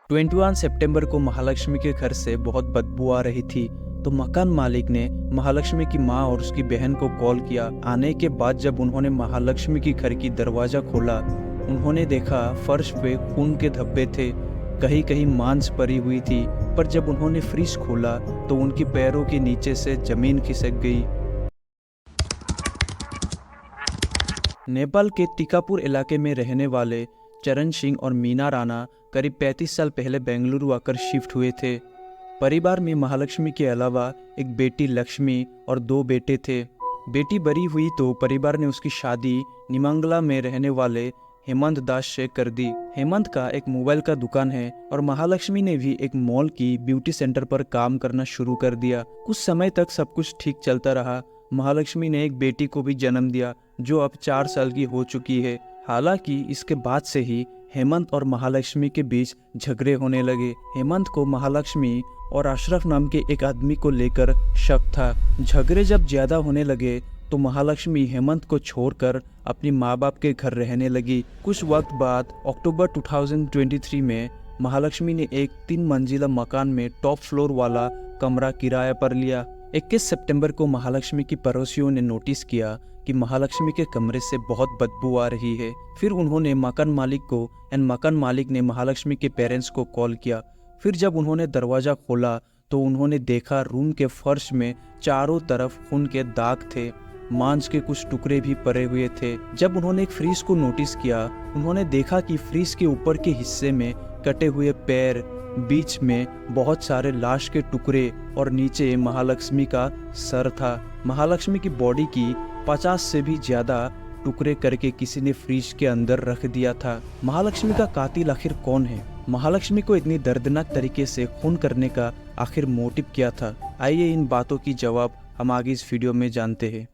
21 सितंबर को महालक्ष्मी के घर से बहुत बदबू आ रही थी, तो मकान मालिक ने महालक्ष्मी की मां और उसकी बहन को कॉल किया। आने के बाद जब उन्होंने महालक्ष्मी की घर की दरवाजा खोला, उन्होंने देखा फर्श पे खून के धब्बे थे, कहीं कहीं मांस पड़ी हुई थी। पर जब उन्होंने फ्रिज खोला तो उनके पैरों के नीचे से जमीन खिसक गई। नेपाल के टीकापुर इलाके में रहने वाले चरण सिंह और मीना राणा करीब 35 साल पहले बेंगलुरु आकर शिफ्ट हुए थे। परिवार में महालक्ष्मी के अलावा एक बेटी लक्ष्मी और 2 बेटे थे। बेटी बड़ी हुई तो परिवार ने उसकी शादी निमंगला में रहने वाले हेमंत दास से कर दी। हेमंत का एक मोबाइल का दुकान है और महालक्ष्मी ने भी एक मॉल की ब्यूटी सेंटर पर काम करना शुरू कर दिया। कुछ समय तक सब कुछ ठीक चलता रहा। महालक्ष्मी ने एक बेटी को भी जन्म दिया जो अब 4 साल की हो चुकी है। हालांकि इसके बाद से ही हेमंत और महालक्ष्मी के बीच झगड़े होने लगे। हेमंत को महालक्ष्मी और अशरफ नाम के एक आदमी को लेकर शक था। झगड़े जब ज्यादा होने लगे तो महालक्ष्मी हेमंत को छोड़कर अपनी माँ बाप के घर रहने लगी। कुछ वक्त बाद अक्टूबर 2023 में महालक्ष्मी ने एक 3 मंजिला मकान में टॉप फ्लोर वाला कमरा किराया पर लिया। 21 सितंबर को महालक्ष्मी की पड़ोसियों ने नोटिस किया कि महालक्ष्मी के कमरे से बहुत बदबू आ रही है। फिर उन्होंने मकान मालिक को एंड मकान मालिक ने महालक्ष्मी के पेरेंट्स को कॉल किया। फिर जब उन्होंने दरवाजा खोला तो उन्होंने देखा रूम के फर्श में चारों तरफ खून के दाग थे, मांस के कुछ टुकड़े भी पड़े हुए थे। जब उन्होंने एक फ्रीज को नोटिस किया, उन्होंने देखा कि फ्रीज के ऊपर के हिस्से में कटे हुए पैर, बीच में बहुत सारे लाश के टुकड़े और नीचे महालक्ष्मी का सर था। महालक्ष्मी की बॉडी की 50 से भी ज्यादा टुकड़े करके किसी ने फ्रीज के अंदर रख दिया था। महालक्ष्मी का कातिल आखिर कौन है? महालक्ष्मी को इतनी दर्दनाक तरीके से खून करने का आखिर मोटिव क्या था? आइए इन बातों की जवाब हम आगे इस वीडियो में जानते हैं।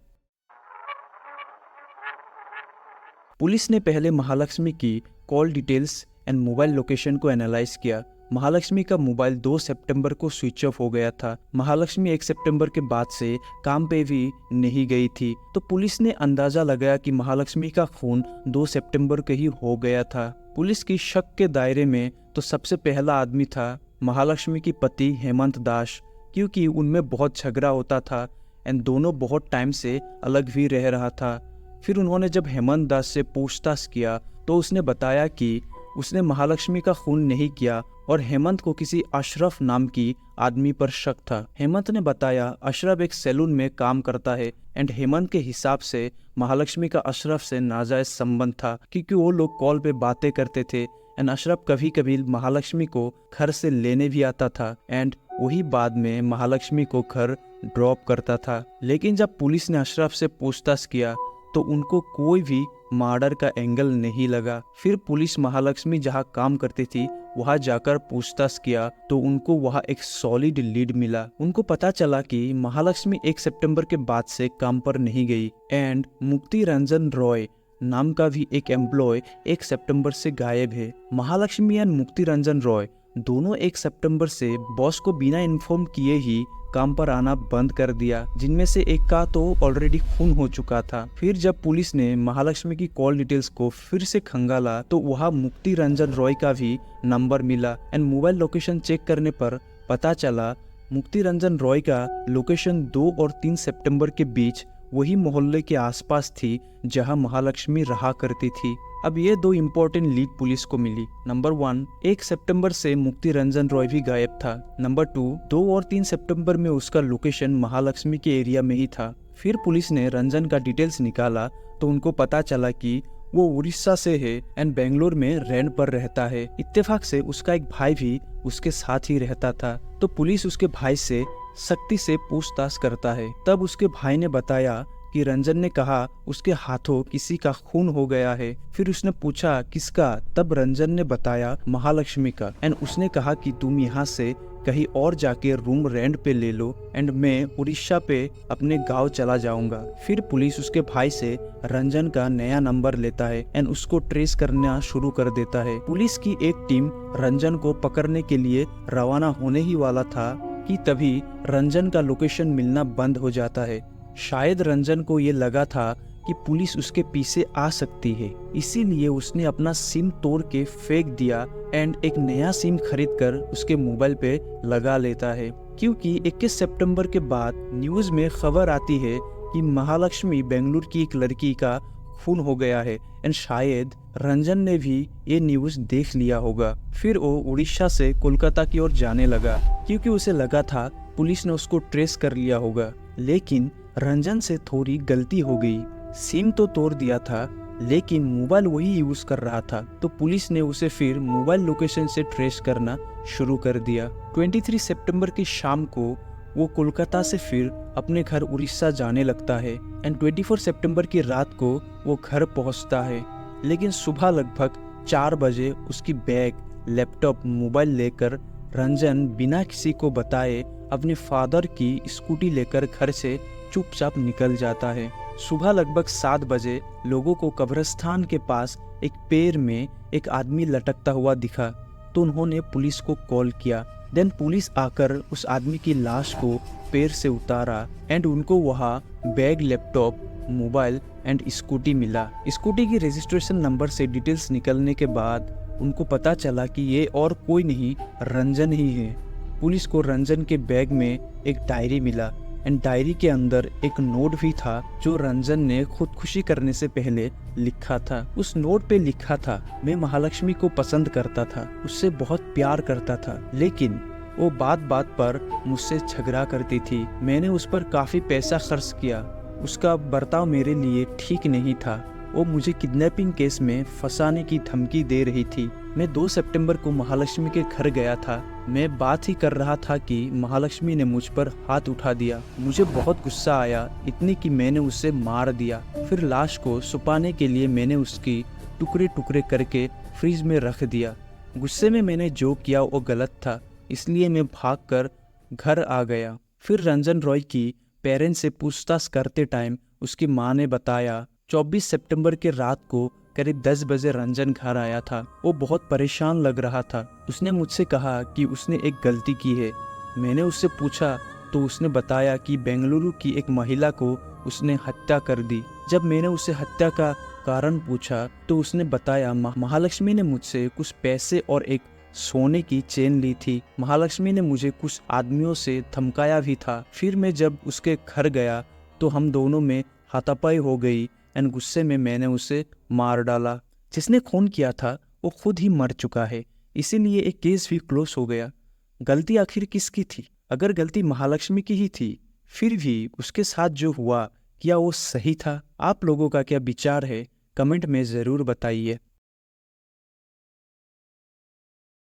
पुलिस ने पहले महालक्ष्मी की call details and mobile location को एनालाइज किया। महालक्ष्मी का मोबाइल 2 सितंबर को स्विच ऑफ हो गया था। महालक्ष्मी 1 सितंबर के बाद से काम पे भी नहीं गई थी, तो पुलिस ने अंदाजा लगाया कि महालक्ष्मी का खून 2 सितंबर को ही हो गया था। पुलिस की शक के दायरे में तो सबसे पहला आदमी था महालक्ष्मी की पति हेमंत दास, क्योंकि उनमें बहुत झगड़ा होता था एंड दोनों बहुत टाइम से अलग भी रह रहा था। फिर उन्होंने जब हेमंत दास से पूछताछ किया तो उसने बताया कि उसने महालक्ष्मी का खून नहीं किया और हेमंत को किसी अशरफ नाम की आदमी पर शक था। हेमंत ने बताया अशरफ एक सैलून में काम करता है एंड हेमंत के हिसाब से महालक्ष्मी का अशरफ से नाजायज संबंध था, क्योंकि वो लोग कॉल पे बातें करते थे एंड अशरफ कभी कभी महालक्ष्मी को घर से लेने भी आता था एंड वही बाद में महालक्ष्मी को घर ड्रॉप करता था। लेकिन जब पुलिस ने अशरफ से पूछताछ किया तो उनको कोई भी मर्डर का एंगल नहीं लगा। फिर पुलिस महालक्ष्मी जहां काम करती थी वहां जाकर पूछताछ किया तो उनको वहां एक सॉलिड लीड मिला। उनको पता चला कि महालक्ष्मी 1 सितंबर के बाद से काम पर नहीं गई एंड मुक्ति रंजन रॉय नाम का भी एक एम्प्लॉय 1 सितंबर से गायब है। महालक्ष्मी एंड मुक्ति रंजन रॉय दोनों 1 सितंबर से बॉस को बिना इन्फॉर्म किए ही काम पर आना बंद कर दिया, जिनमें से एक का तो ऑलरेडी खून हो चुका था। फिर जब पुलिस ने महालक्ष्मी की कॉल डिटेल्स को फिर से खंगाला तो वहां मुक्ति रंजन रॉय का भी नंबर मिला एंड मोबाइल लोकेशन चेक करने पर पता चला मुक्ति रंजन रॉय का लोकेशन 2 और 3 सितंबर के बीच वही मोहल्ले के आसपास थी जहां महालक्ष्मी रहा करती थी। अब ये 2 इम्पोर्टेंट लीड पुलिस को मिली। नंबर 1, 1 सितंबर से मुक्ति रंजन रॉय भी गायब था। नंबर 2 और 3 सितंबर में उसका लोकेशन महालक्ष्मी के एरिया में ही था। फिर पुलिस ने रंजन का डिटेल्स निकाला तो उनको पता चला कि वो उड़ीसा से है एंड बेंगलोर में रेंट पर रहता है। इत्तेफाक से उसका एक भाई भी उसके साथ ही रहता था, तो पुलिस उसके भाई से सख्ती से पूछताछ करता है। तब उसके भाई ने बताया कि रंजन ने कहा उसके हाथों किसी का खून हो गया है। फिर उसने पूछा किसका, तब रंजन ने बताया महालक्ष्मी का एंड उसने कहा कि तुम यहाँ से कहीं और जाके रूम रेंट पे ले लो एंड मैं उड़ीसा पे अपने गांव चला जाऊंगा। फिर पुलिस उसके भाई से रंजन का नया नंबर लेता है एंड उसको ट्रेस करना शुरू कर देता है। पुलिस की एक टीम रंजन को पकड़ने के लिए रवाना होने ही वाला था कि तभी रंजन का लोकेशन मिलना बंद हो जाता है। शायद रंजन को ये लगा था कि पुलिस उसके पीछे आ सकती है, इसीलिए उसने अपना सिम तोड़ के फेंक दिया एंड एक नया सिम खरीद कर उसके मोबाइल पे लगा लेता है। क्योंकि 21 सितंबर के बाद न्यूज में खबर आती है कि महालक्ष्मी बेंगलुरु की एक लड़की का खून हो गया है एंड शायद रंजन ने भी ये न्यूज देख लिया होगा। फिर वो उड़ीसा से कोलकाता की ओर जाने लगा क्योंकि उसे लगा था पुलिस ने उसको ट्रेस कर लिया होगा। लेकिन रंजन से थोड़ी गलती हो गई। सिम तो तोड़ दिया था लेकिन मोबाइल वही यूज कर रहा था, तो पुलिस ने उसे फिर मोबाइल लोकेशन से ट्रेस करना शुरू कर दिया। 23 सितंबर की शाम को वो कोलकाता से फिर अपने घर उड़ीसा जाने लगता है एंड 24 सितंबर की रात को वो घर पहुंचता है। लेकिन सुबह लगभग 4 बजे उसकी बैग, लैपटॉप, मोबाइल लेकर रंजन बिना किसी को बताए अपने फादर की स्कूटी लेकर घर से चुपचाप निकल जाता है। सुबह लगभग 7 बजे लोगों को कब्रिस्तान के पास एक पेड़ में एक आदमी लटकता हुआ दिखा, तो उन्होंने पुलिस को कॉल किया। देन पुलिस आकर उस आदमी की लाश को पेड़ से उतारा एंड उनको वहाँ bag, laptop, mobile and scooty मिला। स्कूटी की रजिस्ट्रेशन नंबर से डिटेल्स निकलने के बाद उनको पता चला कि ये और कोई नहीं, रंजन ही है। पुलिस को रंजन के बैग में एक डायरी मिला एंड डायरी के अंदर एक नोट भी था जो रंजन ने खुदकुशी करने से पहले लिखा था। उस नोट पे लिखा था, मैं महालक्ष्मी को पसंद करता था, उससे बहुत प्यार करता था, लेकिन वो बात बात पर मुझसे झगड़ा करती थी। मैंने उस पर काफी पैसा खर्च किया, उसका बर्ताव मेरे लिए ठीक नहीं था। वो मुझे किडनैपिंग केस में फंसाने की धमकी दे रही थी। मैं 2 सितंबर को महालक्ष्मी के घर गया था। मैं बात ही कर रहा था कि महालक्ष्मी ने मुझ पर हाथ उठा दिया। मुझे बहुत गुस्सा आया, इतनी कि मैंने उसे मार दिया। फिर लाश को छुपाने के लिए मैंने उसकी टुकड़े टुकड़े करके फ्रिज में रख दिया। गुस्से में मैंने जो किया वो गलत था, इसलिए मैं भागकर घर आ गया। फिर रंजन रॉय की पेरेंट्स से पूछताछ करते टाइम उसकी माँ ने बताया 24 सितंबर के रात को करीब 10 बजे रंजन घर आया था। वो बहुत परेशान लग रहा था। उसने मुझसे कहा कि उसने एक गलती की है। मैंने उससे पूछा तो उसने बताया कि बेंगलुरु की एक महिला को उसने हत्या कर दी। जब मैंने उसे हत्या का कारण पूछा तो उसने बताया महालक्ष्मी ने मुझसे कुछ पैसे और एक सोने की चेन ली थी। महालक्ष्मी ने मुझे कुछ आदमियों से धमकाया भी था। फिर मैं जब उसके घर गया तो हम दोनों में हाथापाई हो गई एंड गुस्से में मैंने उसे मार डाला। जिसने खून किया था वो खुद ही मर चुका है, इसीलिए एक केस भी क्लोज हो गया। गलती आखिर किसकी थी? अगर गलती महालक्ष्मी की ही थी, फिर भी उसके साथ जो हुआ क्या वो सही था? आप लोगों का क्या विचार है? कमेंट में ज़रूर बताइए।